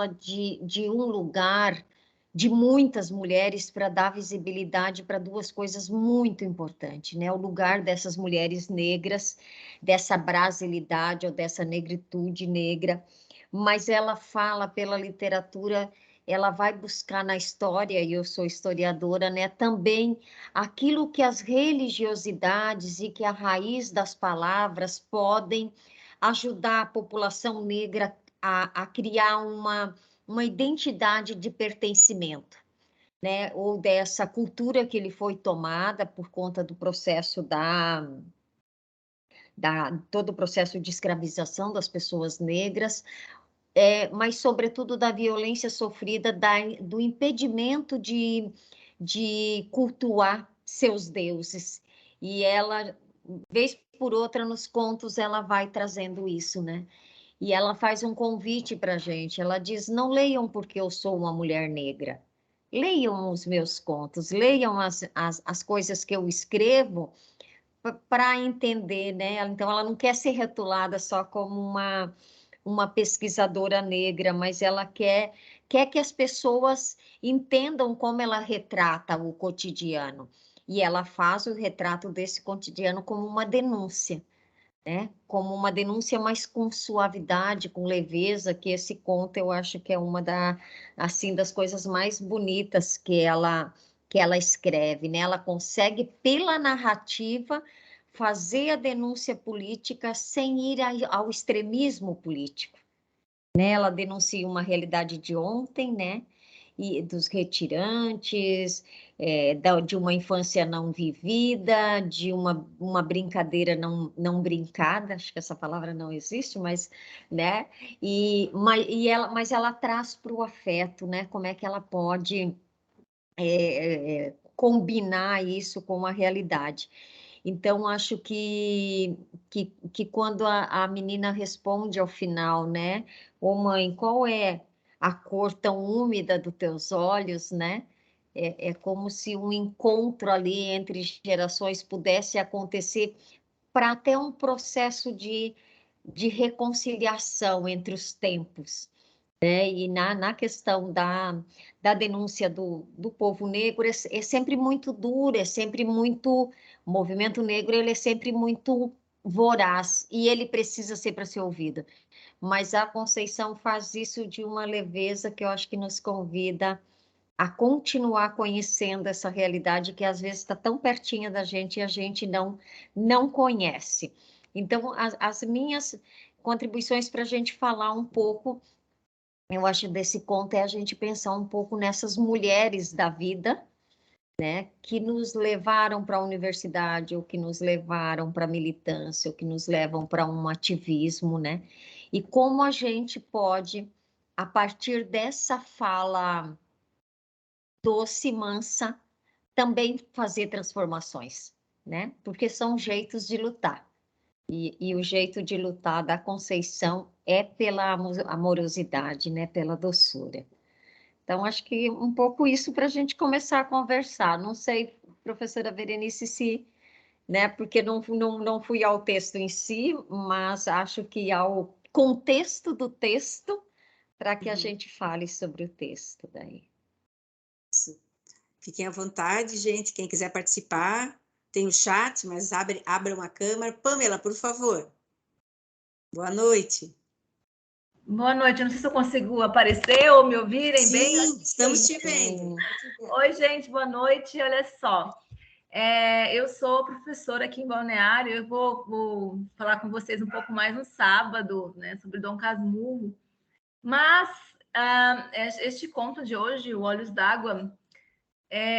de um lugar de muitas mulheres para dar visibilidade para duas coisas muito importantes, né? O lugar dessas mulheres negras, dessa brasilidade ou dessa negritude negra, mas ela fala pela literatura, ela vai buscar na história, e eu sou historiadora, né? Também aquilo que as religiosidades e que a raiz das palavras podem ajudar a população negra a criar uma identidade de pertencimento, né? Ou dessa cultura que ele foi tomada por conta do processo todo o processo de escravização das pessoas negras, mas sobretudo da violência sofrida, do impedimento de cultuar seus deuses. E ela, vez por outra, nos contos, ela vai trazendo isso, né? E ela faz um convite para a gente. Ela diz: não leiam porque eu sou uma mulher negra. Leiam os meus contos, leiam as coisas que eu escrevo para entender, né? Então, ela não quer ser rotulada só como uma pesquisadora negra, mas ela quer que as pessoas entendam como ela retrata o cotidiano. E ela faz o retrato desse cotidiano como uma denúncia, né? Como uma denúncia, mas com suavidade, com leveza, que esse conto eu acho que é uma assim, das coisas mais bonitas que ela escreve, né? Ela consegue, pela narrativa, fazer a denúncia política sem ir ao extremismo político, né? Ela denuncia uma realidade de ontem, né? E dos retirantes, de uma infância não vivida, de uma brincadeira não brincada, acho que essa palavra não existe, mas, né? Mas ela traz para o afeto, né? Como é que ela pode combinar isso com a realidade. Então, acho que quando a menina responde ao final, né? Ô mãe, qual é a cor tão úmida dos teus olhos, né? É como se um encontro ali entre gerações pudesse acontecer para até um processo de reconciliação entre os tempos, né? E na questão da denúncia do povo negro, é sempre muito dura, é sempre muito... O movimento negro, ele é sempre muito voraz, e ele precisa ser para ser ouvido. Mas a Conceição faz isso de uma leveza que eu acho que nos convida a continuar conhecendo essa realidade que às vezes está tão pertinho da gente e a gente não conhece. Então, as minhas contribuições para a gente falar um pouco, eu acho, desse conto, é a gente pensar um pouco nessas mulheres da vida, né, que nos levaram para a universidade, ou que nos levaram para a militância, ou que nos levam para um ativismo, né? E como a gente pode, a partir dessa fala doce, mansa, também fazer transformações, né? Porque são jeitos de lutar. E o jeito de lutar da Conceição é pela amorosidade, né? Pela doçura. Então, acho que um pouco isso para a gente começar a conversar. Não sei, professora Berenice, se, né? Porque não fui ao texto em si, mas acho que ao contexto do texto, para que a gente fale sobre o texto daí. Fiquem à vontade, gente. Quem quiser participar, tem o chat, mas abram a câmera. Pamela, por favor. Boa noite. Boa noite. Eu não sei se eu consigo aparecer ou me ouvirem bem. Sim, estamos te vendo. Oi, gente. Boa noite. Olha só. Eu sou professora aqui em Balneário. Eu vou falar com vocês um pouco mais no sábado, né, sobre Dom Casmurro. Mas este conto de hoje, O Olhos d'Água,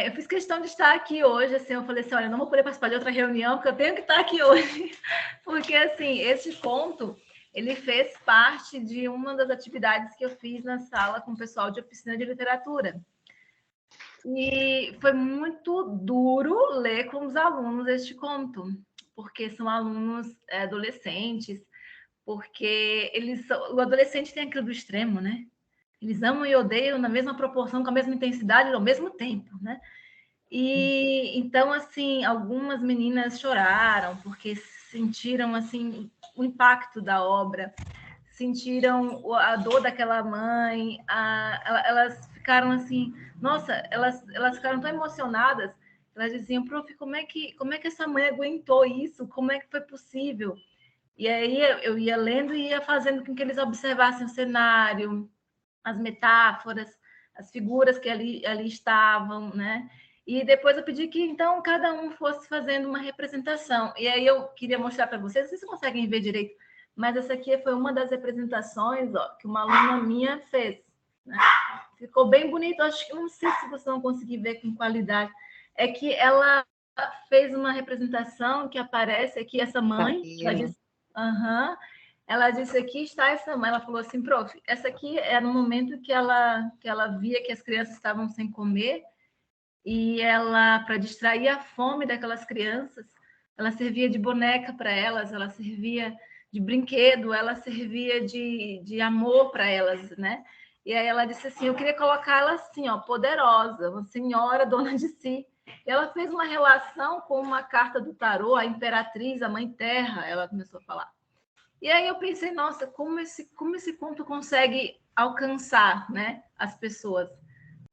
eu fiz questão de estar aqui hoje, assim, eu falei assim, olha, eu não vou poder participar de outra reunião, porque eu tenho que estar aqui hoje, porque, assim, esse conto, ele fez parte de uma das atividades que eu fiz na sala com o pessoal de oficina de literatura. E foi muito duro ler com os alunos este conto, porque são alunos adolescentes, porque o adolescente tem aquilo do extremo, né? Eles amam e odeiam na mesma proporção, com a mesma intensidade, ao mesmo tempo, né? E então, assim, algumas meninas choraram porque sentiram assim o impacto da obra, sentiram a dor daquela mãe, elas ficaram assim, nossa, elas ficaram tão emocionadas, elas diziam, prof, como é que essa mãe aguentou isso? Como é que foi possível? E aí eu ia lendo e ia fazendo com que eles observassem o cenário, as metáforas, as figuras que ali estavam, né? E depois eu pedi que, então, cada um fosse fazendo uma representação. E aí eu queria mostrar para vocês, vocês conseguem ver direito, mas essa aqui foi uma das representações, ó, que uma aluna minha fez, né? Ficou bem bonito, acho que não sei se vocês vão conseguir ver com qualidade. É que ela fez uma representação que aparece aqui, essa mãe, ela disse, ela disse, aqui está essa mãe, ela falou assim, prof, essa aqui era no momento que ela via que as crianças estavam sem comer, e ela, para distrair a fome daquelas crianças, ela servia de boneca para elas, ela servia de brinquedo, ela servia de amor para elas, né? E aí ela disse assim, eu queria colocar ela assim, ó, poderosa, uma senhora dona de si. E ela fez uma relação com uma carta do tarô, a Imperatriz, a Mãe Terra, ela começou a falar. E aí eu pensei, nossa, como esse conto consegue alcançar, né, as pessoas,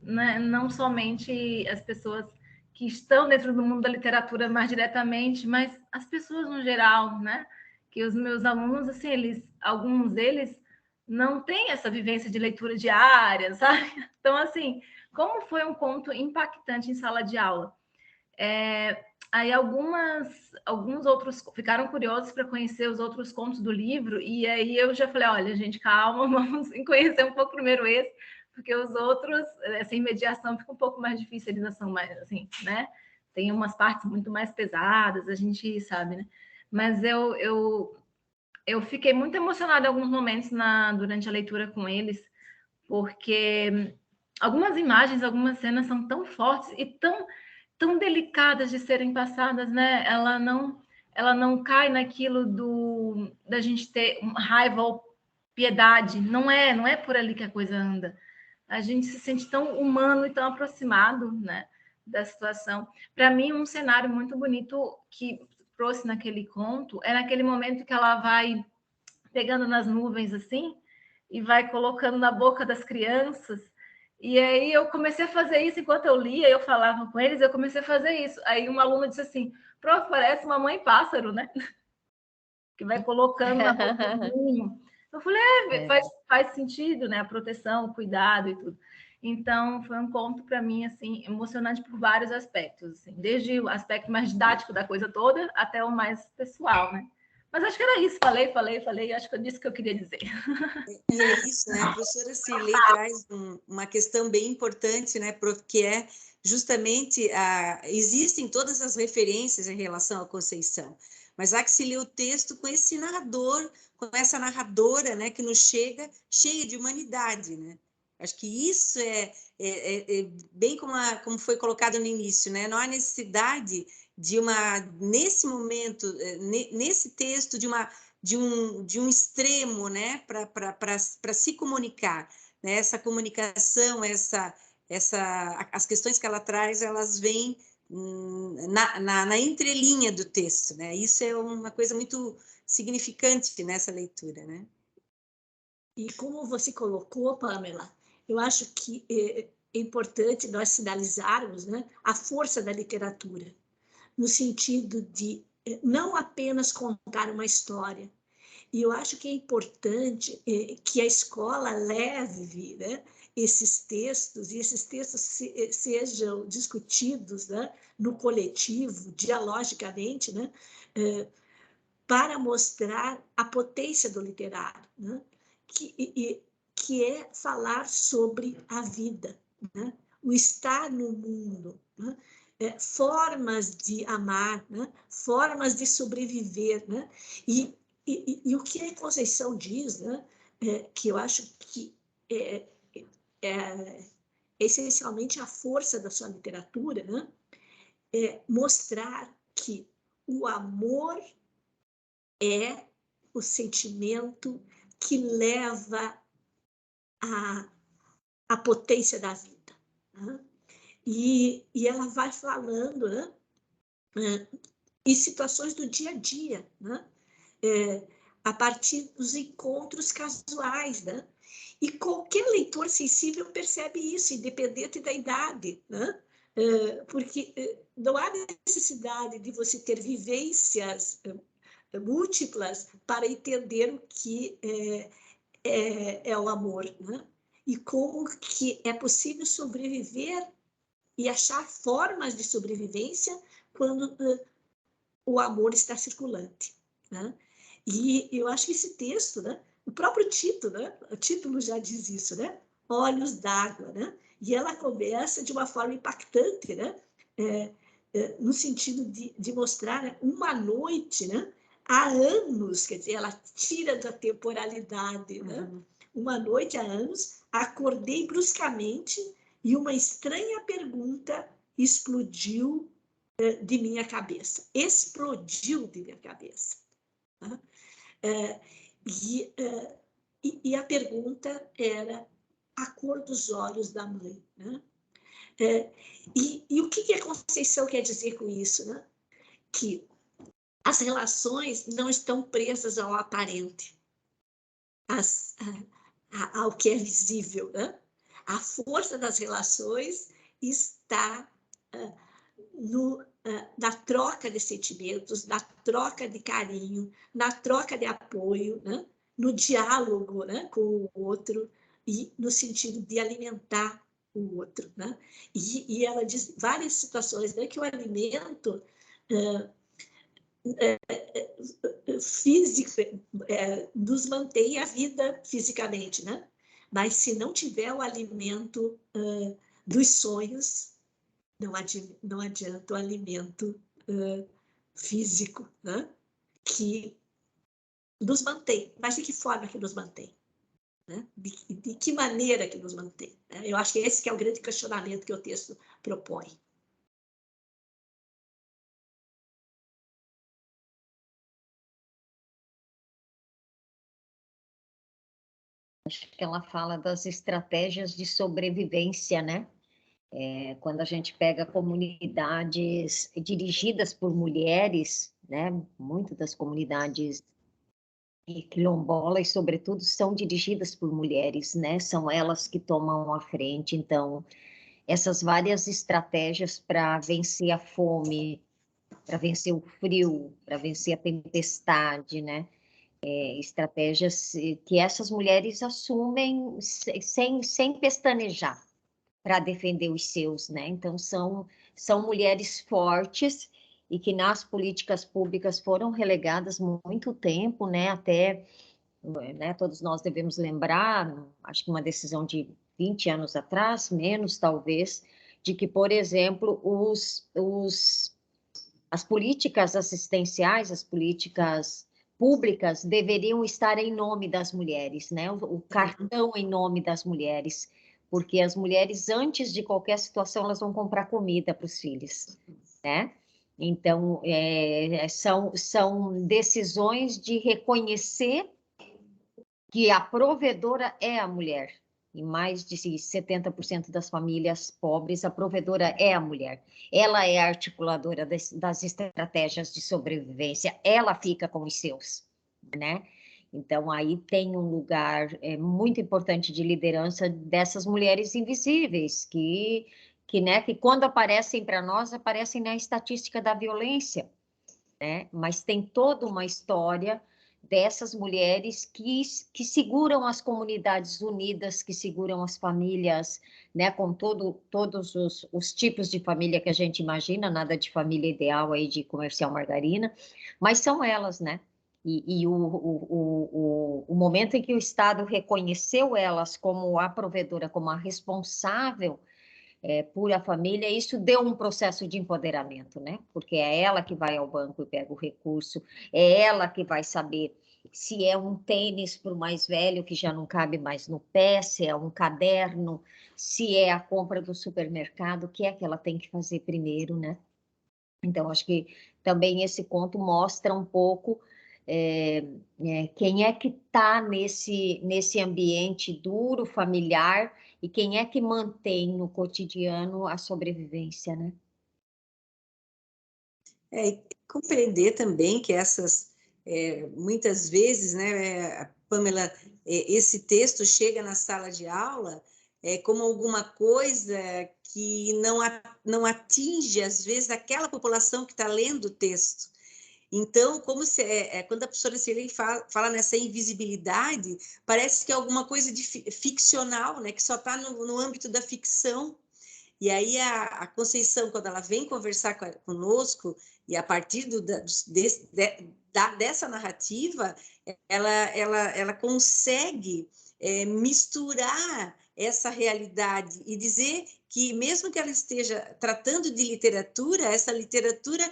né? Não somente as pessoas que estão dentro do mundo da literatura mais diretamente, mas as pessoas no geral, né? Que os meus alunos, assim, alguns deles não têm essa vivência de leitura diária, sabe? Então, assim, como foi um conto impactante em sala de aula? Aí alguns outros ficaram curiosos para conhecer os outros contos do livro, e aí eu já falei, olha, gente, calma, vamos conhecer um pouco primeiro esse, porque os outros, essa mediação fica um pouco mais difícil, eles são mais, assim, né? Tem umas partes muito mais pesadas, a gente sabe, né? Mas eu fiquei muito emocionada em alguns momentos durante a leitura com eles, porque algumas imagens, algumas cenas são tão fortes e tão delicadas de serem passadas, né? Ela não cai naquilo da gente ter raiva ou piedade. Não é por ali que a coisa anda. A gente se sente tão humano e tão aproximado, né, da situação. Para mim, um cenário muito bonito que trouxe naquele conto é naquele momento que ela vai pegando nas nuvens assim e vai colocando na boca das crianças. E aí eu comecei a fazer isso enquanto eu lia, eu falava com eles, eu comecei a fazer isso. Aí uma aluna disse assim, prof, parece uma mãe pássaro, né? Que vai colocando na boca do ninho. Eu falei, faz sentido, né? A proteção, o cuidado e tudo. Então, foi um conto para mim, assim, emocionante por vários aspectos, assim, desde o aspecto mais didático da coisa toda até o mais pessoal, né? Mas acho que era isso, falei, acho que eu disse o que eu queria dizer. E é isso, né? A professora Cirlei traz uma questão bem importante, né? Porque é justamente, existem todas as referências em relação à Conceição, mas há que se ler o texto com esse narrador, com essa narradora, né? Que nos chega cheia de humanidade, né? Acho que isso é bem como foi colocado no início, né? Não há necessidade nesse momento, nesse texto, de um extremo, né? Para se comunicar, né? Essa comunicação, as questões que ela traz, elas vêm na entrelinha do texto, né? Isso é uma coisa muito significante nessa leitura, né? E como você colocou, Pamela, eu acho que é importante nós sinalizarmos, né, a força da literatura, no sentido de não apenas contar uma história. E eu acho que é importante que a escola leve, né, esses textos, e esses textos sejam discutidos, né, no coletivo, dialogicamente, né, para mostrar a potência do literário, né? Que é falar sobre a vida, né? O estar no mundo, né? Formas de amar, né? Formas de sobreviver, né? E o que a Conceição diz, né? Que eu acho que é essencialmente a força da sua literatura, né? É mostrar que o amor é o sentimento que leva à potência da vida. Né? E ela vai falando, né, em situações do dia a dia. Né? a partir dos encontros casuais, né? E qualquer leitor sensível percebe isso, independente da idade, né? Porque não há necessidade de você ter vivências múltiplas para entender o que é o amor, né? E como que é possível sobreviver e achar formas de sobrevivência quando o amor está circulante, né? E eu acho que esse texto, né? O próprio título, né? O título já diz isso, né? Olhos d'água, né? E ela começa de uma forma impactante, né? No sentido de mostrar, né, uma noite, né? Há anos, quer dizer, ela tira da temporalidade, né? Uhum. Uma noite há anos, acordei bruscamente e uma estranha pergunta explodiu de minha cabeça. Explodiu de minha cabeça. Né? E a pergunta era a cor dos olhos da mãe. Né? E o que a Conceição quer dizer com isso? Né? Que as relações não estão presas ao aparente, ao que é visível. Né? A força das relações está na troca de sentimentos, na troca de carinho, na troca de apoio, né? No diálogo, né, com o outro e no sentido de alimentar o outro. Né? E ela diz várias situações, né, que o alimento físico nos mantém a vida fisicamente, né? Mas se não tiver o alimento dos sonhos, não adianta o alimento físico, né? Que nos mantém. Mas de que forma que nos mantém? Né? De que maneira que nos mantém? Né? Eu acho que esse que é o grande questionamento que o texto propõe. Acho que ela fala das estratégias de sobrevivência, né? Quando a gente pega comunidades dirigidas por mulheres, né? Muitas das comunidades quilombolas, sobretudo, são dirigidas por mulheres, né? São elas que tomam a frente. Então, essas várias estratégias para vencer a fome, para vencer o frio, para vencer a tempestade, né? Estratégias que essas mulheres assumem sem pestanejar para defender os seus, né? Então, são mulheres fortes e que nas políticas públicas foram relegadas muito tempo, né? Até, né, todos nós devemos lembrar, acho que uma decisão de 20 anos atrás, menos talvez, de que, por exemplo, as políticas assistenciais, as políticas públicas deveriam estar em nome das mulheres, né? O cartão em nome das mulheres, porque as mulheres, antes de qualquer situação, elas vão comprar comida para os filhos, né? Então, são decisões de reconhecer que a provedora é a mulher. Em mais de 70% das famílias pobres, a provedora é a mulher. Ela é a articuladora das estratégias de sobrevivência, ela fica com os seus, né? Então, aí tem um lugar muito importante de liderança dessas mulheres invisíveis, que quando aparecem para nós, aparecem na estatística da violência, né? Mas tem toda uma história dessas mulheres que seguram as comunidades unidas, que seguram as famílias, né, com todos os tipos de família que a gente imagina, nada de família ideal aí de comercial margarina, mas são elas, né? E o momento em que o Estado reconheceu elas como a provedora, como a responsável por a família, isso deu um processo de empoderamento, né? Porque é ela que vai ao banco e pega o recurso, é ela que vai saber se é um tênis para o mais velho que já não cabe mais no pé, se é um caderno, se é a compra do supermercado, o que é que ela tem que fazer primeiro, né? Então, acho que também esse conto mostra um pouco quem é que está nesse ambiente duro, familiar, e quem é que mantém no cotidiano a sobrevivência, né? E compreender também que essas muitas vezes, né, Pamela, esse texto chega na sala de aula como alguma coisa que não atinge, às vezes, aquela população que está lendo o texto. Então, como quando a professora Cirlei fala nessa invisibilidade, parece que é alguma coisa de ficcional, né, que só está no âmbito da ficção. E aí a Conceição, quando ela vem conversar conosco, e a partir dessa narrativa, ela consegue misturar essa realidade e dizer que, mesmo que ela esteja tratando de literatura, essa literatura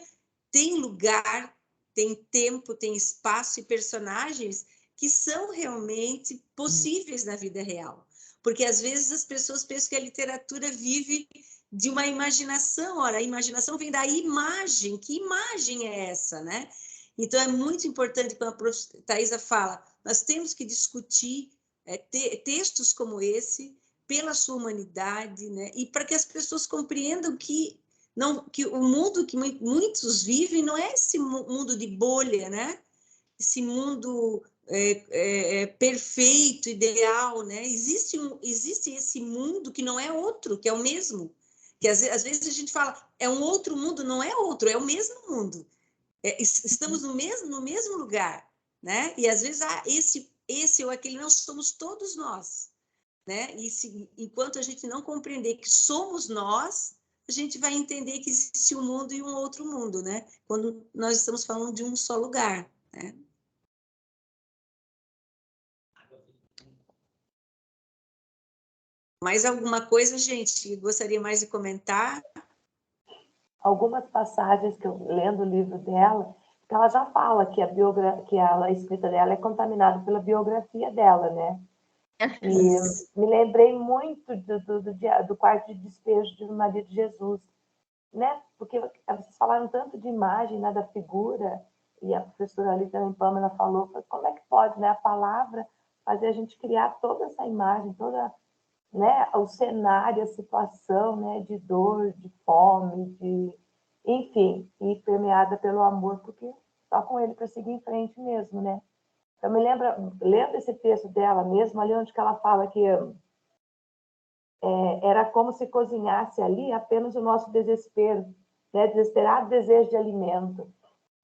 tem lugar, tem tempo, tem espaço e personagens que são realmente possíveis na vida real. Porque, às vezes, as pessoas pensam que a literatura vive de uma imaginação. Ora, a imaginação vem da imagem. Que imagem é essa, né? Então, é muito importante, quando a prof. Thaisa fala, nós temos que discutir textos como esse pela sua humanidade, né? E para que as pessoas compreendam que o mundo que muitos vivem não é esse mundo de bolha, né? Esse mundo perfeito, ideal, né? Existe esse mundo que não é outro, que é o mesmo. Que às vezes a gente fala, é um outro mundo, não é outro, é o mesmo mundo. Estamos no mesmo lugar, né? E às vezes esse ou aquele não somos todos nós, né? E enquanto a gente não compreender que somos nós, a gente vai entender que existe um mundo e um outro mundo, né? Quando nós estamos falando de um só lugar, né? Mais alguma coisa, gente, gostaria mais de comentar? Algumas passagens que eu lendo o livro dela, que ela já fala que a escrita dela é contaminada pela biografia dela, né? E me lembrei muito do quarto de despejo de Maria de Jesus, né? Porque vocês falaram tanto de imagem, né, da figura, e a professora ali também, Pamela, falou, como é que pode, né, a palavra fazer a gente criar toda essa imagem, toda, né, o cenário, a situação, né, de dor, de fome, enfim, e permeada pelo amor, porque só com ele para seguir em frente mesmo, né? Eu me lembro esse texto dela mesmo, ali onde que ela fala que era como se cozinhasse ali apenas o nosso desespero, né? Desesperado desejo de alimento.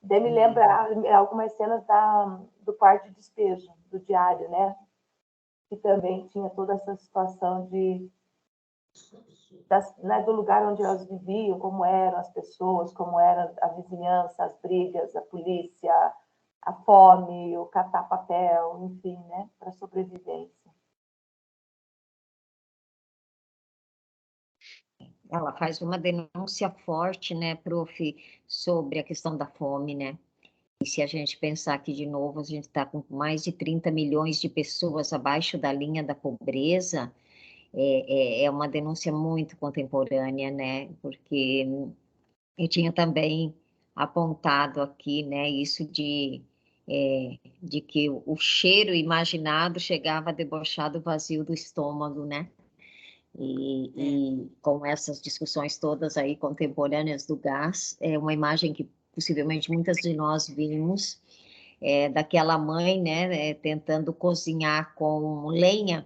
Daí me lembra algumas cenas do quarto de despejo, do diário, né? Que também tinha toda essa situação né, do lugar onde elas viviam, como eram as pessoas, como era a vizinhança, as brigas, a polícia, a fome, o catar papel, enfim, né, para sobrevivência. Ela faz uma denúncia forte, né, prof, sobre a questão da fome, né? E se a gente pensar que, de novo, a gente está com mais de 30 milhões de pessoas abaixo da linha da pobreza, é uma denúncia muito contemporânea, né? Porque eu tinha também apontado aqui, né, isso de que o cheiro imaginado chegava a debochar do vazio do estômago, né? E com essas discussões todas aí contemporâneas do gás, é uma imagem que possivelmente muitas de nós vimos, daquela mãe, né, tentando cozinhar com lenha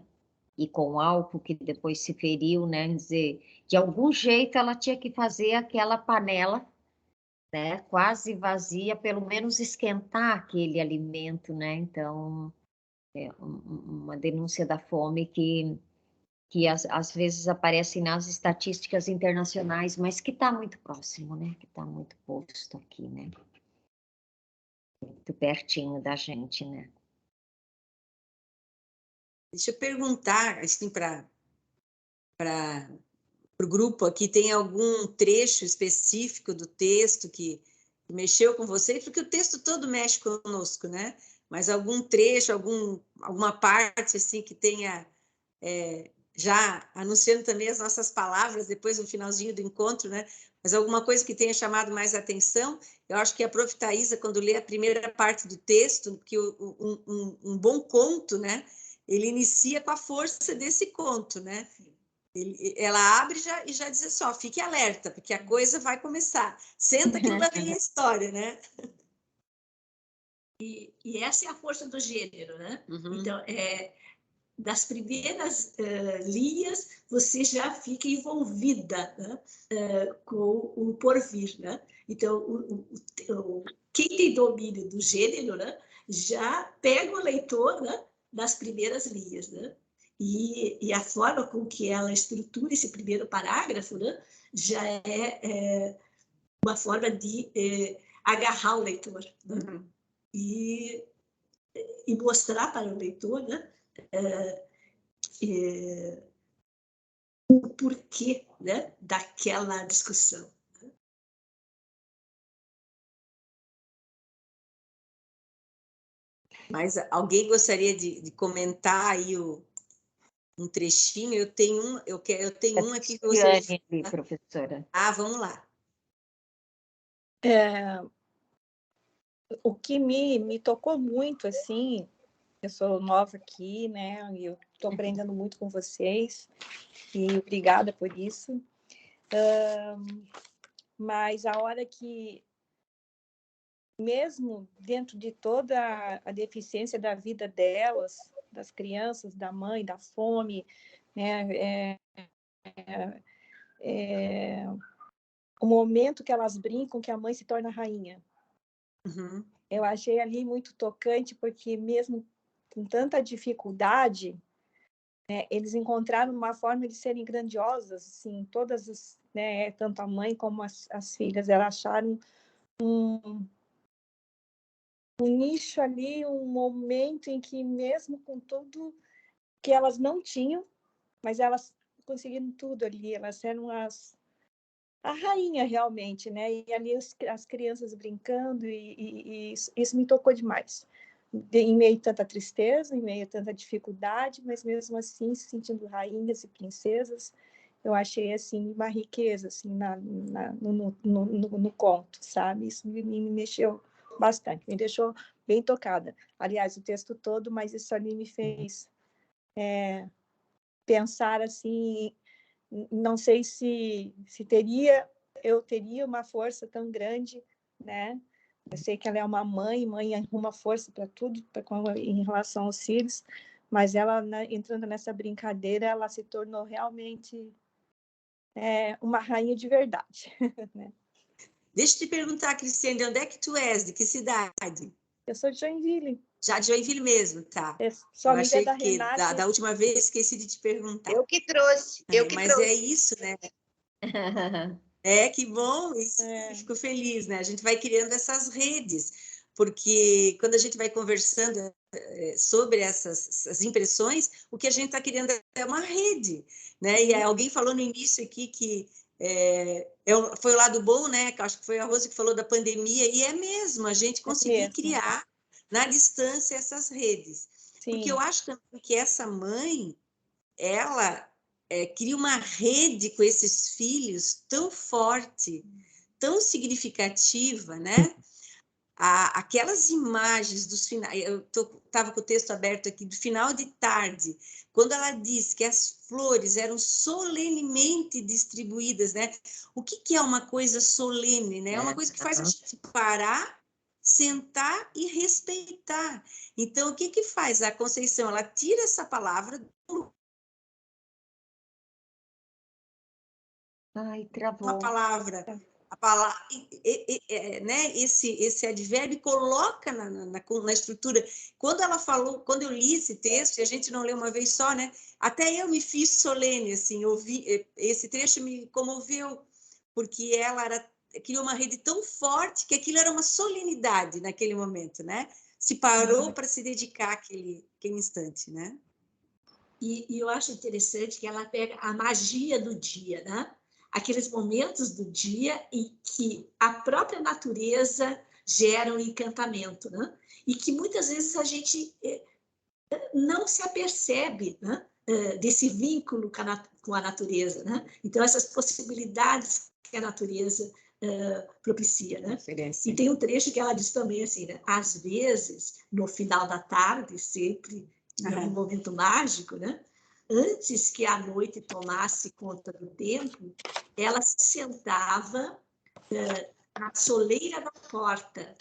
e com álcool, que depois se feriu, né, dizer, de algum jeito ela tinha que fazer aquela panela, né, quase vazia, pelo menos esquentar aquele alimento, né, então, uma denúncia da fome que às vezes aparece nas estatísticas internacionais, mas que está muito próximo, né? Que está muito posto aqui, né? Muito pertinho da gente, né? Deixa eu perguntar, assim, para o grupo aqui, tem algum trecho específico do texto que mexeu com vocês? Porque o texto todo mexe conosco, né? Mas algum trecho, alguma parte, assim, que tenha... já anunciando também as nossas palavras, depois no finalzinho do encontro, né? Mas alguma coisa que tenha chamado mais atenção. Eu acho que a prof. Thaisa, quando lê a primeira parte do texto, que um bom conto, né? Ele inicia com a força desse conto, né? Ela abre e já diz assim, ó, fique alerta, porque a coisa vai começar. Senta que lá vem a história, né? E essa é a força do gênero, né? Uhum. Então, das primeiras linhas, você já fica envolvida, né? Com o porvir, né? Então, quem tem domínio do gênero, né? Já pega o leitor, né? Das primeiras linhas, né? E a forma com que ela estrutura esse primeiro parágrafo, né? Já é uma forma de agarrar o leitor, né? Uhum. E mostrar para o leitor, né? O porquê, né, daquela discussão. Mas alguém gostaria de comentar aí um trechinho? Eu tenho um aqui que você... Ali, professora. Ah, vamos lá. O que me tocou muito, assim, eu sou nova aqui, né, e eu estou aprendendo muito com vocês, e obrigada por isso. Mas a hora que, mesmo dentro de toda a deficiência da vida delas, das crianças, da mãe, da fome, né, o momento que elas brincam que a mãe se torna rainha. Uhum. Eu achei ali muito tocante, porque mesmo com tanta dificuldade, né, eles encontraram uma forma de serem grandiosas, assim, todas as, né, tanto a mãe como as filhas, elas acharam um nicho ali, um momento em que mesmo com tudo que elas não tinham, mas elas conseguiram tudo ali, elas eram a rainha realmente, né? E ali as crianças brincando, e isso me tocou demais. Em meio a tanta tristeza, em meio a tanta dificuldade, mas mesmo assim se sentindo rainhas e princesas, eu achei assim uma riqueza assim no conto, sabe? Isso me mexeu bastante, me deixou bem tocada. Aliás, o texto todo, mas isso ali me fez pensar assim. Não sei se eu teria uma força tão grande, né? Eu sei que ela é uma mãe arruma força para tudo, em relação aos filhos, mas ela, né, entrando nessa brincadeira, ela se tornou realmente uma rainha de verdade. Né? Deixa eu te perguntar, Cristiane, de onde é que tu és? De que cidade? Eu sou de Joinville. Já de Joinville mesmo, tá. Sou Eu amiga achei da que Renata. da última vez esqueci de te perguntar. Eu que trouxe. Mas é isso, né? Que bom, isso, fico feliz, né? A gente vai criando essas redes, porque quando a gente vai conversando sobre essas impressões, o que a gente está criando é uma rede, né? E alguém falou no início aqui que foi o lado bom, né? Que acho que foi a Rose que falou da pandemia, e é mesmo, a gente conseguir criar na distância essas redes. Sim. Porque eu acho também que essa mãe, ela cria uma rede com esses filhos tão forte, tão significativa, né? Aquelas imagens dos finais, eu estava com o texto aberto aqui, do final de tarde, quando ela diz que as flores eram solenemente distribuídas, né? O que é uma coisa solene, né? É uma coisa que faz a gente parar, sentar e respeitar. Então, o que faz a Conceição? Ela tira essa palavra do... Ai, travou. Uma palavra, né? Esse advérbio coloca na estrutura. Quando ela falou, quando eu li esse texto, e a gente não lê uma vez só, né? Até eu me fiz solene, assim, ouvi, esse trecho me comoveu, porque ela criou uma rede tão forte que aquilo era uma solenidade naquele momento, né? Se parou para se dedicar àquele instante, né? E eu acho interessante que ela pega a magia do dia, né? Aqueles momentos do dia em que a própria natureza gera um encantamento, né? E que muitas vezes a gente não se apercebe, né? Desse vínculo com a natureza, né? Então, essas possibilidades que a natureza propicia, né? E tem um trecho que ela diz também assim, né? Às vezes, no final da tarde, sempre em algum momento mágico, né? Antes que a noite tomasse conta do tempo, ela se sentava na soleira da porta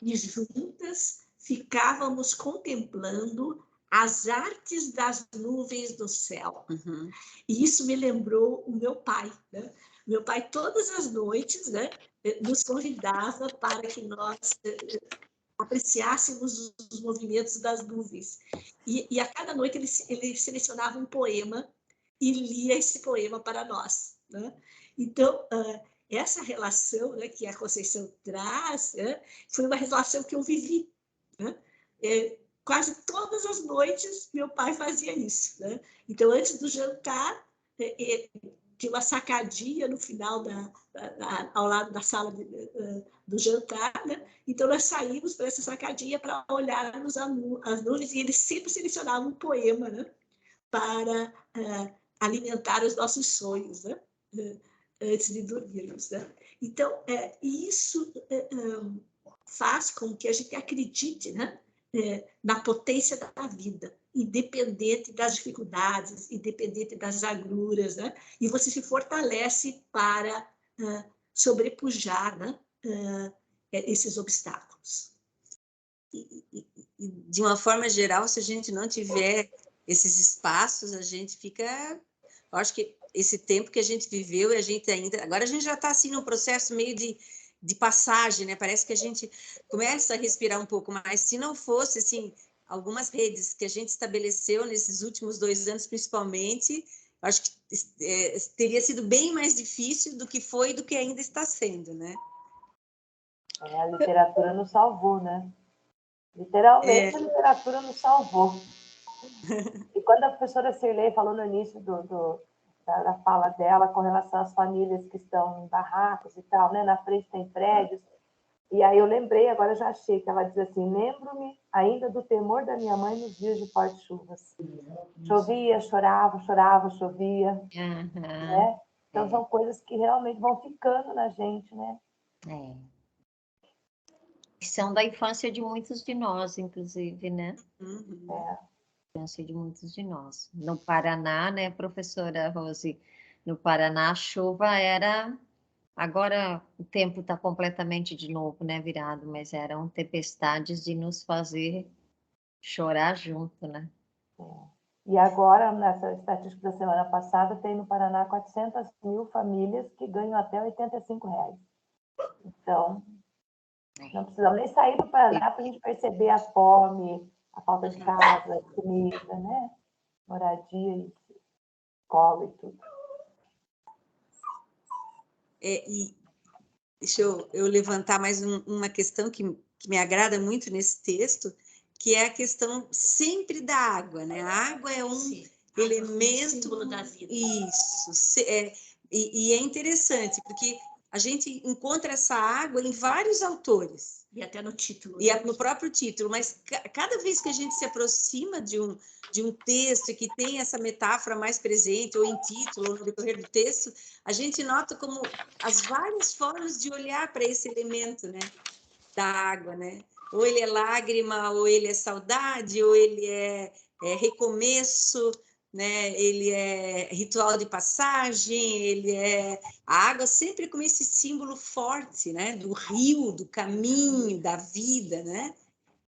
e juntas ficávamos contemplando as artes das nuvens do céu. Uhum. E isso me lembrou o meu pai, né? Meu pai, todas as noites, né, nos convidava para que nós apreciássemos os movimentos das nuvens. E a cada noite ele selecionava um poema e lia esse poema para nós, né? Então, essa relação, né, que a Conceição traz, né, foi uma relação que eu vivi, né? Quase todas as noites meu pai fazia isso, né? Então, antes do jantar, tinha uma sacadinha no final ao lado da sala do jantar, né? Então nós saímos para essa sacadinha para olharmos as nuvens, e ele sempre selecionava um poema, né? Para alimentar os nossos sonhos, né? Antes de dormirmos, né? Então isso faz com que a gente acredite, né? Na potência da vida, independente das dificuldades, independente das agruras, né? E você se fortalece para sobrepujar, né? Esses obstáculos. E, de uma forma geral, se a gente não tiver esses espaços, a gente fica... Eu acho que esse tempo que a gente viveu, e a gente ainda... Agora a gente já está assim num processo meio de passagem, né? Parece que a gente começa a respirar um pouco mais. Se não fosse, assim, algumas redes que a gente estabeleceu nesses últimos 2 anos, principalmente, acho que teria sido bem mais difícil do que foi e do que ainda está sendo, né? A literatura nos salvou, né? Literalmente, a literatura nos salvou. E quando a professora Cirlei falou no início da fala dela com relação às famílias que estão em barracos e tal, né? Na frente tem prédios. E aí eu lembrei, agora eu já achei, que ela diz assim: lembro-me ainda do temor da minha mãe nos dias de fortes chuvas. Chovia, chorava, chorava, chovia. Uhum. Né? Então são coisas que realmente vão ficando na gente, né? São da infância de muitos de nós, inclusive, né? Uhum. Infância de muitos de nós. No Paraná, né, professora Rose? No Paraná, a chuva era... Agora o tempo está completamente de novo, né, virado, mas eram tempestades de nos fazer chorar junto, né? E agora, nessa estatística da semana passada, tem no Paraná 400 mil famílias que ganham até R$85. Então, não precisamos nem sair do Paraná para a gente perceber a fome, a falta de casa, comida, né? Moradia, escola e tudo. E deixa eu levantar mais uma questão que me agrada muito nesse texto, que é a questão sempre da água, né? A água é um elemento... símbolo da vida. Isso. E é interessante, porque a gente encontra essa água em vários autores. E até no título. E no próprio título, mas cada vez que a gente se aproxima de um texto que tem essa metáfora mais presente, ou em título, ou no decorrer do texto, a gente nota como as várias formas de olhar para esse elemento, né, da água, né? Ou ele é lágrima, ou ele é saudade, ou ele é recomeço, né? Ele é ritual de passagem, ele é a água sempre como esse símbolo forte, né? Do rio, do caminho, da vida, né?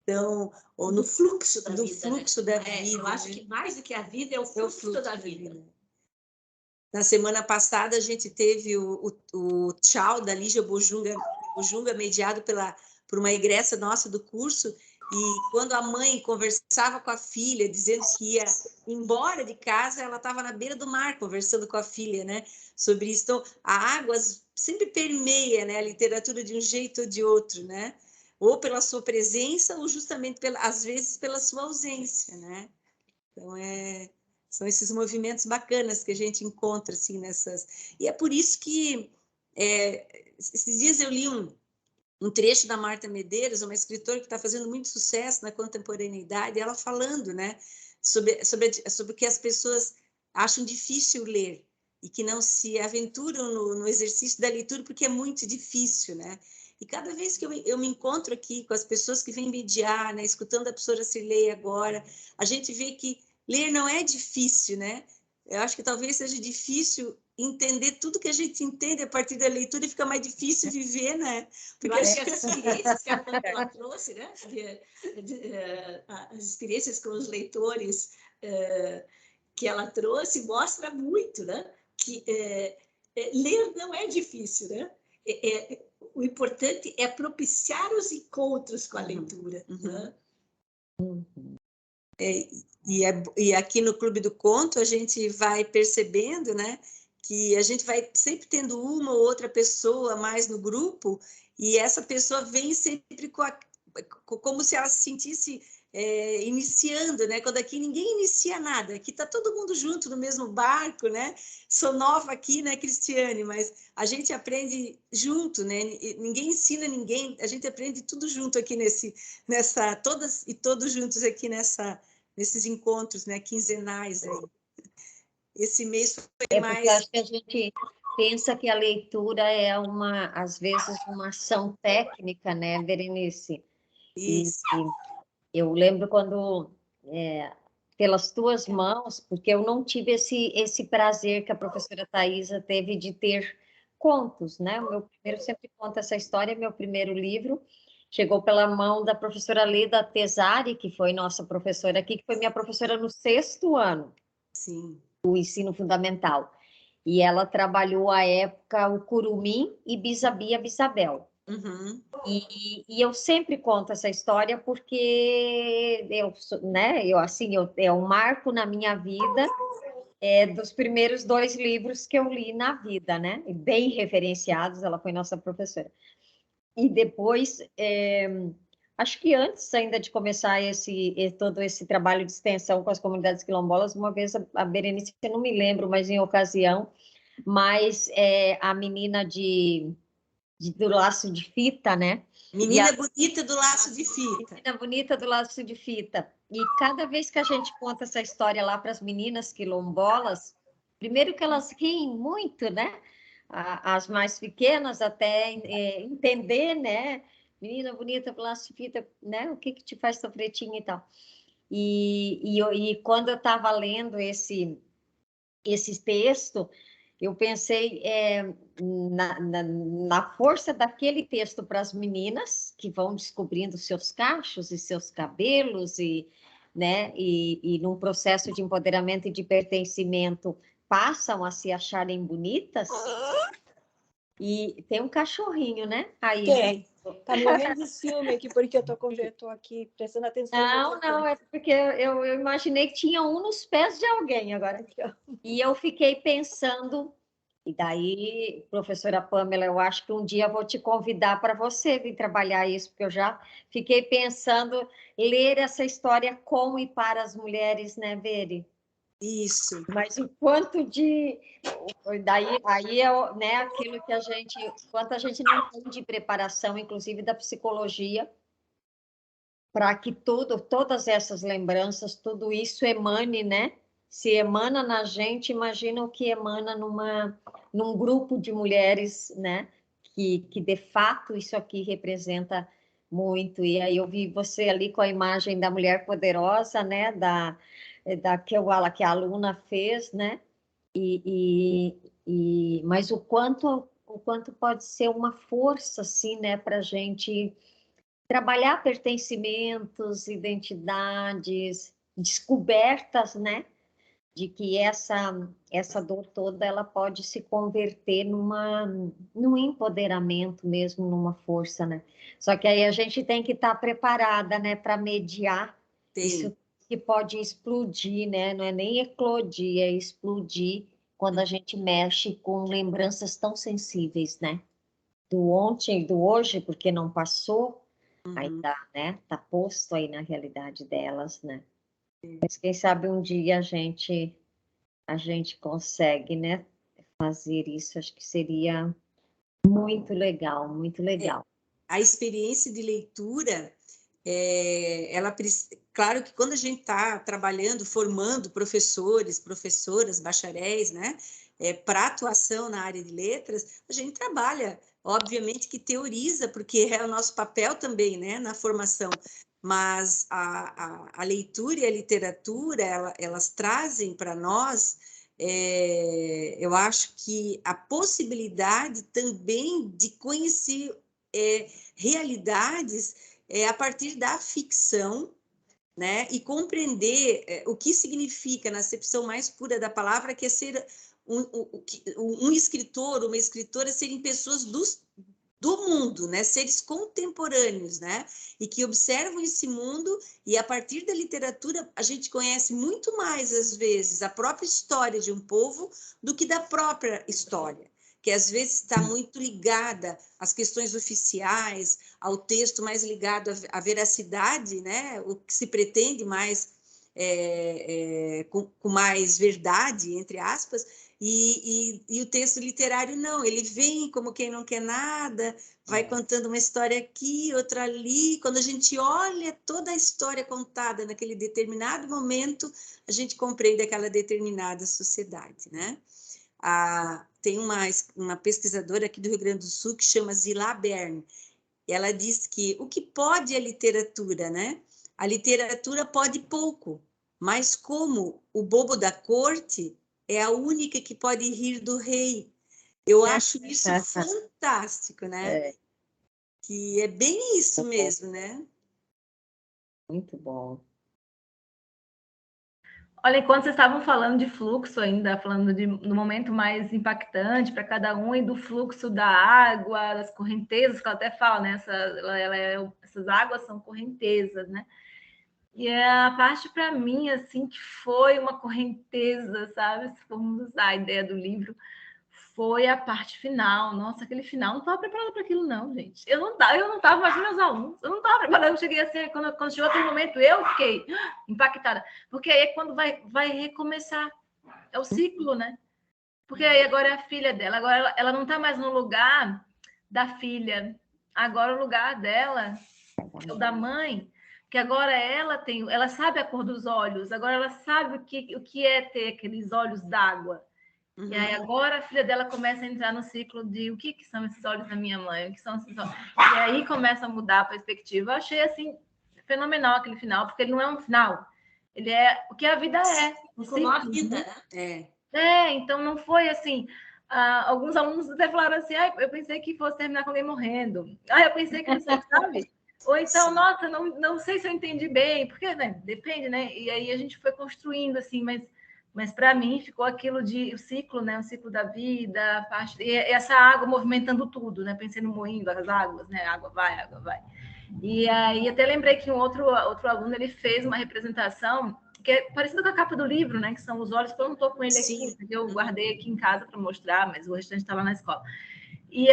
Então, ou no fluxo da do vida. Fluxo Né? da vida. Eu acho que mais do que a vida é o fluxo da vida. Na semana passada, a gente teve o tchau da Lígia Bojunga, mediado por uma egressa nossa do curso, e quando a mãe conversava com a filha, dizendo que ia embora de casa, ela estava na beira do mar conversando com a filha, né, sobre isso. Então, a água sempre permeia, né, a literatura de um jeito ou de outro, né, ou pela sua presença, ou justamente, às vezes, pela sua ausência, né. Então, são esses movimentos bacanas que a gente encontra, assim, nessas... E é por isso que, esses dias eu li um trecho da Marta Medeiros, uma escritora que está fazendo muito sucesso na contemporaneidade, ela falando, né, sobre o que as pessoas acham difícil ler e que não se aventuram no exercício da leitura porque é muito difícil, né? E cada vez que eu me encontro aqui com as pessoas que vêm mediar, né, escutando a professora Cirlei agora, a gente vê que ler não é difícil, né? Eu acho que talvez seja difícil entender tudo que a gente entende a partir da leitura e fica mais difícil viver, né? Porque eu acho que as experiências que a Pamela trouxe, né? As experiências com os leitores que ela trouxe mostra muito, né? Que ler não é difícil, né? O importante é propiciar os encontros com a leitura. Né? E aqui no Clube do Conto a gente vai percebendo, né, que a gente vai sempre tendo uma ou outra pessoa mais no grupo, e essa pessoa vem sempre como se ela se sentisse iniciando, né? Quando aqui ninguém inicia nada, aqui está todo mundo junto no mesmo barco, né? Sou nova aqui, né, Cristiane? Mas a gente aprende junto, né? Ninguém ensina ninguém, a gente aprende tudo junto aqui todas e todos juntos aqui nesses encontros, né, quinzenais aí. Esse mês foi mais... Acho que a gente pensa que a leitura é às vezes, uma ação técnica, né, Berenice? Isso. E eu lembro quando, pelas tuas mãos, porque eu não tive esse prazer que a professora Thaisa teve de ter contos, né? O meu primeiro, sempre conta essa história, meu primeiro livro chegou pela mão da professora Leda Tesari, que foi nossa professora aqui, que foi minha professora no 6º ano. Sim. O ensino fundamental. E ela trabalhou à época o Curumim e Bisabia Bisabel. Uhum. E eu sempre conto essa história porque é um marco na minha vida, dos primeiros 2 livros que eu li na vida, né? Bem referenciados, ela foi nossa professora. E depois, acho que antes ainda de começar todo esse trabalho de extensão com as comunidades quilombolas, uma vez a Berenice, eu não me lembro, mas em ocasião, a menina do laço de fita, né? Menina bonita do laço de fita. Menina bonita do laço de fita. E cada vez que a gente conta essa história lá para as meninas quilombolas, primeiro que elas riem muito, né? As mais pequenas até entender, né? Menina bonita do laço de fita, né? O que te faz sofretinha e tal. E quando eu estava lendo esse texto, eu pensei na força daquele texto para as meninas que vão descobrindo seus cachos e seus cabelos né, e num processo de empoderamento e de pertencimento passam a se acharem bonitas. E tem um cachorrinho, né? Aí, tem. Tá morrendo de ciúme aqui porque eu tô aqui prestando atenção. Não, é porque eu imaginei que tinha um nos pés de alguém agora. E eu fiquei pensando, e daí, professora Pamela, eu acho que um dia eu vou te convidar para você vir trabalhar isso, porque eu já fiquei pensando ler essa história com e para as mulheres, né, Veri? Isso. Mas o quanto aí é, né, aquilo que quanto a gente não tem de preparação, inclusive da psicologia, para que todas essas lembranças, tudo isso emane, né? Se emana na gente, imagina o que emana num grupo de mulheres, né? Que de fato isso aqui representa muito. E aí eu vi você ali com a imagem da mulher poderosa, né? Que a aluna fez, né? Mas o quanto pode ser uma força, assim, né? Para a gente trabalhar pertencimentos, identidades, descobertas, né? De que essa dor toda ela pode se converter num empoderamento mesmo, numa força, né? Só que aí a gente tem que estar preparada, né, para mediar isso que pode explodir, né? Não é nem eclodir, é explodir quando a gente mexe com lembranças tão sensíveis, né? Do ontem e do hoje, porque não passou, ainda, né? Tá posto aí na realidade delas, né? Mas quem sabe um dia a gente consegue, né, fazer isso. Acho que seria muito legal, muito legal. A experiência de leitura, claro que quando a gente está trabalhando, formando professores, professoras, bacharéis, né, para atuação na área de letras, a gente trabalha, obviamente que teoriza, porque é o nosso papel também, né, na formação, mas a leitura e a literatura, elas trazem para nós eu acho que a possibilidade também de conhecer realidades a partir da ficção, né? E compreender o que significa, na acepção mais pura da palavra, que é ser um escritor, uma escritora, serem pessoas do mundo, né? Seres contemporâneos, né? E que observam esse mundo, e a partir da literatura a gente conhece muito mais, às vezes, a própria história de um povo do que da própria história, que às vezes está muito ligada às questões oficiais, ao texto mais ligado à veracidade, né? O que se pretende mais, com mais verdade, entre aspas, e o texto literário não, ele vem como quem não quer nada, vai contando uma história aqui, outra ali. Quando a gente olha toda a história contada naquele determinado momento, a gente compreende aquela determinada sociedade, né? Tem uma pesquisadora aqui do Rio Grande do Sul que chama Zilá Bern. Ela diz que o que pode a literatura, né? A literatura pode pouco, mas como o bobo da corte é a única que pode rir do rei. Eu acho isso fantástico, né? Que é bem isso mesmo, né? Muito bom. Olha, enquanto vocês estavam falando de fluxo ainda, falando do momento mais impactante para cada um e do fluxo da água, das correntezas, que ela até fala, né? Essas águas são correntezas, né? E a parte para mim, assim, que foi uma correnteza, sabe? Se formos usar a ideia do livro, foi a parte final. Nossa, aquele final, não estava preparada para aquilo, não, gente. Eu não estava, imagina os alunos, eu não estava preparada. Eu cheguei assim, quando chegou aquele momento, eu fiquei impactada. Porque aí é quando vai recomeçar. É o ciclo, né? Porque aí agora é a filha dela, agora ela não está mais no lugar da filha, agora o lugar dela é o da mãe, que agora ela sabe a cor dos olhos, agora ela sabe o que é ter aqueles olhos d'água. E aí agora a filha dela começa a entrar no ciclo de o que são esses olhos da minha mãe, o que são esses olhos. E aí começa a mudar a perspectiva. Eu achei assim fenomenal aquele final, porque ele não é um final, ele é o que a vida é. Como a vida, né? Então não foi assim. Alguns alunos até falaram assim: eu pensei que fosse terminar com alguém morrendo. Eu pensei que você sabe. Ou então, sim, nossa, não sei se eu entendi bem, porque, né, depende, né? E aí a gente foi construindo assim, mas para mim ficou aquilo de o ciclo, né? O ciclo da vida, a parte, e essa água movimentando tudo, né? Pensei no moinho das águas, né? Água vai, água vai. E aí até lembrei que um outro aluno ele fez uma representação que é parecido com a capa do livro, né? Que são os olhos, que eu não estou com ele aqui, porque eu guardei aqui em casa para mostrar, mas o restante está lá na escola. E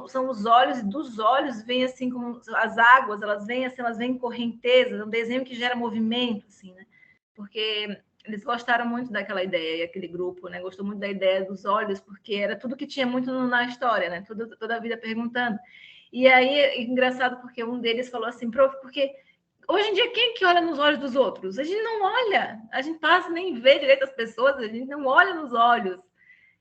são os olhos, e dos olhos vem assim como as águas, elas vêm assim, elas vêm em correntezas, é um desenho que gera movimento, assim, né? Porque eles gostaram muito daquela ideia, e aquele grupo, né? Gostou muito da ideia dos olhos, porque era tudo que tinha muito na história, né? Toda a vida perguntando. E aí, é engraçado, porque um deles falou assim, prof, porque hoje em dia, quem que olha nos olhos dos outros? A gente não olha, a gente passa nem vê direito as pessoas, a gente não olha nos olhos.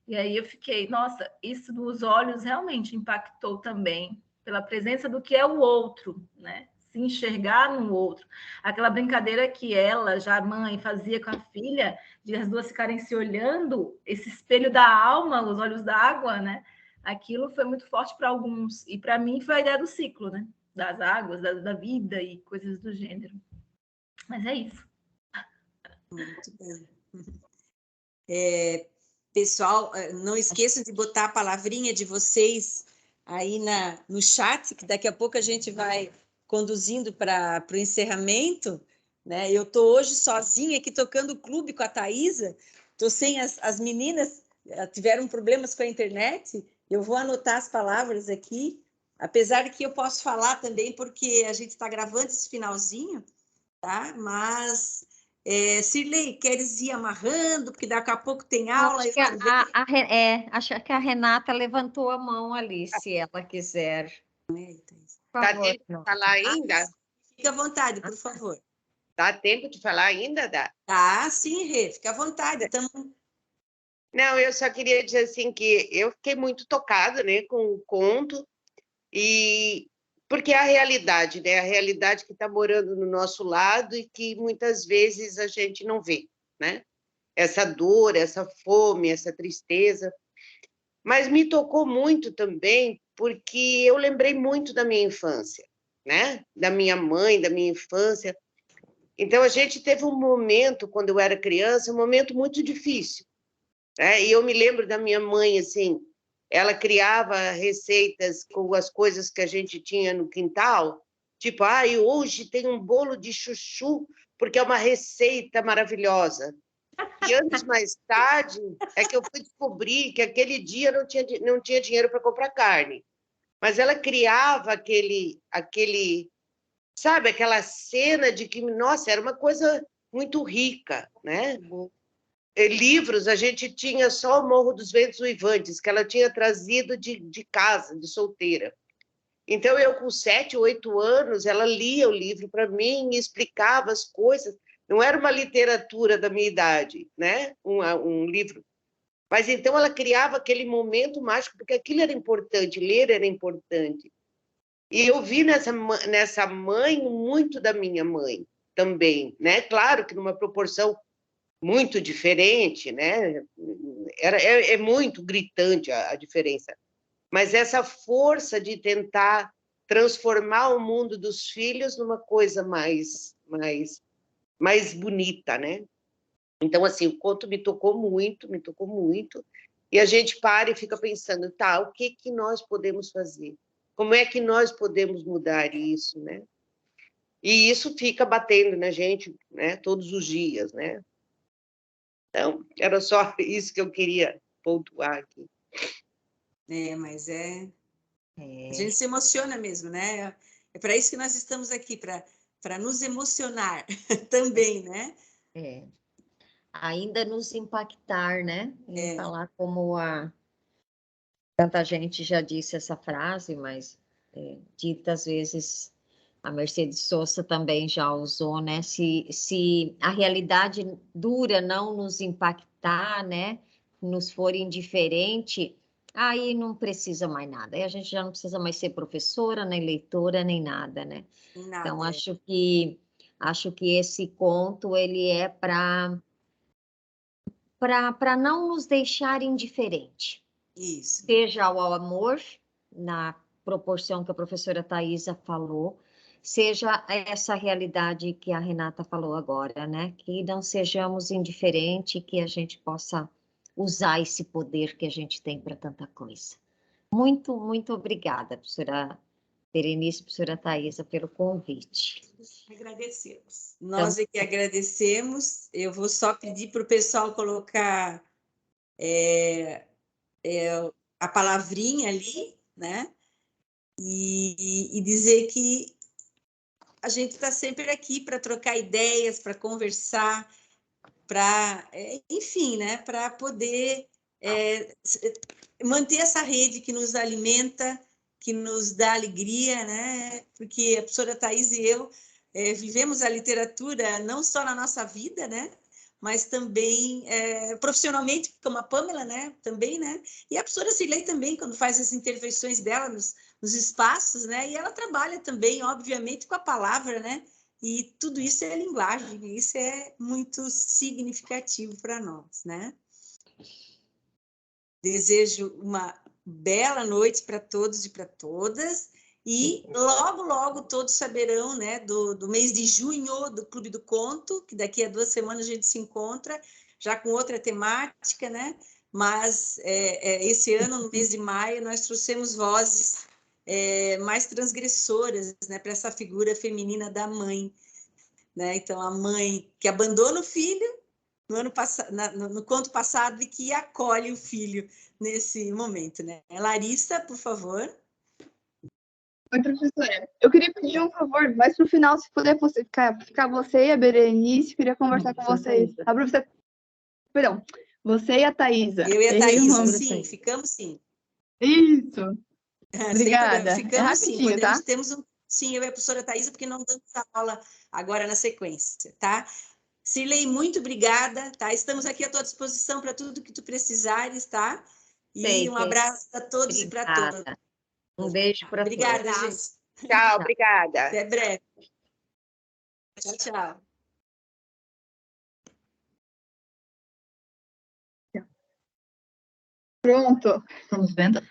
E aí eu fiquei, nossa, isso dos olhos realmente impactou também pela presença do que é o outro, né? Se enxergar no outro. Aquela brincadeira que ela, já mãe, fazia com a filha, de as duas ficarem se olhando, esse espelho da alma, os olhos d'água, né? Aquilo foi muito forte para alguns. E para mim foi a ideia do ciclo, né? Das águas, da vida e coisas do gênero. Mas é isso. Muito bem. Pessoal, não esqueçam de botar a palavrinha de vocês aí no chat, que daqui a pouco a gente vai conduzindo para o encerramento, né? Eu estou hoje sozinha aqui tocando o clube com a Thaisa, estou sem as meninas, tiveram problemas com a internet, eu vou anotar as palavras aqui, apesar de que eu posso falar também, porque a gente está gravando esse finalzinho, tá? Mas... Cirlei, queres ir amarrando, porque daqui a pouco tem aula. Acho que a Renata levantou a mão ali, se ela quiser. Dá tempo de falar ainda? Fique à vontade, por favor. Dá tempo de falar ainda, Dá? Tá, sim, Rê, fique à vontade. Não, eu só queria dizer assim que eu fiquei muito tocada, né, com o conto, e porque é a realidade, né? A realidade que está morando no nosso lado e que muitas vezes a gente não vê, né? essa dor, essa fome, essa tristeza. Mas me tocou muito também, porque eu lembrei muito da minha infância, né? Da minha mãe, da minha infância. Então, a gente teve um momento, quando eu era criança, um momento muito difícil, né? E eu me lembro da minha mãe, assim, ela criava receitas com as coisas que a gente tinha no quintal, tipo, e hoje tem um bolo de chuchu, porque é uma receita maravilhosa. E anos mais tarde é que eu fui descobrir que aquele dia não tinha dinheiro para comprar carne. Mas ela criava sabe, aquela cena de que, nossa, era uma coisa muito rica, né? Livros, a gente tinha só o Morro dos Ventos Uivantes, que ela tinha trazido de casa, de solteira. Então, eu, com 7, 8 anos, ela lia o livro para mim e explicava as coisas. Não era uma literatura da minha idade, né? Um livro. Mas, então, ela criava aquele momento mágico, porque aquilo era importante, ler era importante. E eu vi nessa mãe muito da minha mãe também, né? Claro que numa proporção muito diferente, né? É muito gritante a diferença. Mas essa força de tentar transformar o mundo dos filhos numa coisa mais bonita, né? Então, assim, o conto me tocou muito, e a gente para e fica pensando, tá, o que nós podemos fazer? Como é que nós podemos mudar isso, né? E isso fica batendo na gente, né, todos os dias, né? Então, era só isso que eu queria pontuar aqui. Mas a gente se emociona mesmo, né? É para isso que nós estamos aqui, para nos emocionar também, né? Ainda nos impactar, né? Em falar como tanta gente já disse essa frase, mas dita às vezes, a Mercedes Sosa também já usou, né? Se a realidade dura não nos impactar, né? Nos for indiferente, aí não precisa mais nada. Aí a gente já não precisa mais ser professora, nem leitora, nem nada, né? Nada, então, acho que esse conto, ele é para não nos deixar indiferente. Isso. Seja ao amor, na proporção que a professora Thaisa falou, seja essa realidade que a Renata falou agora, né? Que não sejamos indiferentes, que a gente possa usar esse poder que a gente tem para tanta coisa. Muito, muito obrigada, professora Berenice, professora Thaisa, pelo convite. Agradecemos. Nós é que agradecemos. Eu vou só pedir para o pessoal colocar a palavrinha ali, né? E dizer que a gente está sempre aqui para trocar ideias, para conversar, enfim, né? Para poder manter essa rede que nos alimenta, que nos dá alegria, né? Porque a professora Thaisa e eu vivemos a literatura não só na nossa vida, né? Mas também profissionalmente, como a Pamela, né? Também, né? E a professora Cirlei também, quando faz as intervenções dela nos espaços, né? E ela trabalha também, obviamente, com a palavra, né? E tudo isso é linguagem, isso é muito significativo para nós, né? Desejo uma bela noite para todos e para todas, e logo, logo todos saberão, né, do mês de junho do Clube do Conto, que daqui a 2 semanas a gente se encontra, já com outra temática, né? Mas esse ano, no mês de maio, nós trouxemos vozes mais transgressoras, né, para essa figura feminina da mãe, né? Então, a mãe que abandona o filho no conto passado e que acolhe o filho nesse momento, né? Larissa, por favor. Oi, professora. Eu queria pedir um favor, mas no final, se puder ficar você e a Berenice, eu queria conversar com vocês. A professora... Perdão, você e a Thaisa. Eu e a Thaisa, sim, ficamos sim. Isso. Obrigada. Ficamos sim. Tá? Sim, eu e a professora Thaisa, porque não damos a aula agora na sequência, tá? Cirlei, muito obrigada, tá? Estamos aqui à tua disposição para tudo que tu precisares, tá? E um abraço a todos e para todas. Um beijo para todos. Obrigada, gente. Tchau, obrigada. Até breve. Tchau, tchau. Pronto. Estamos vendo?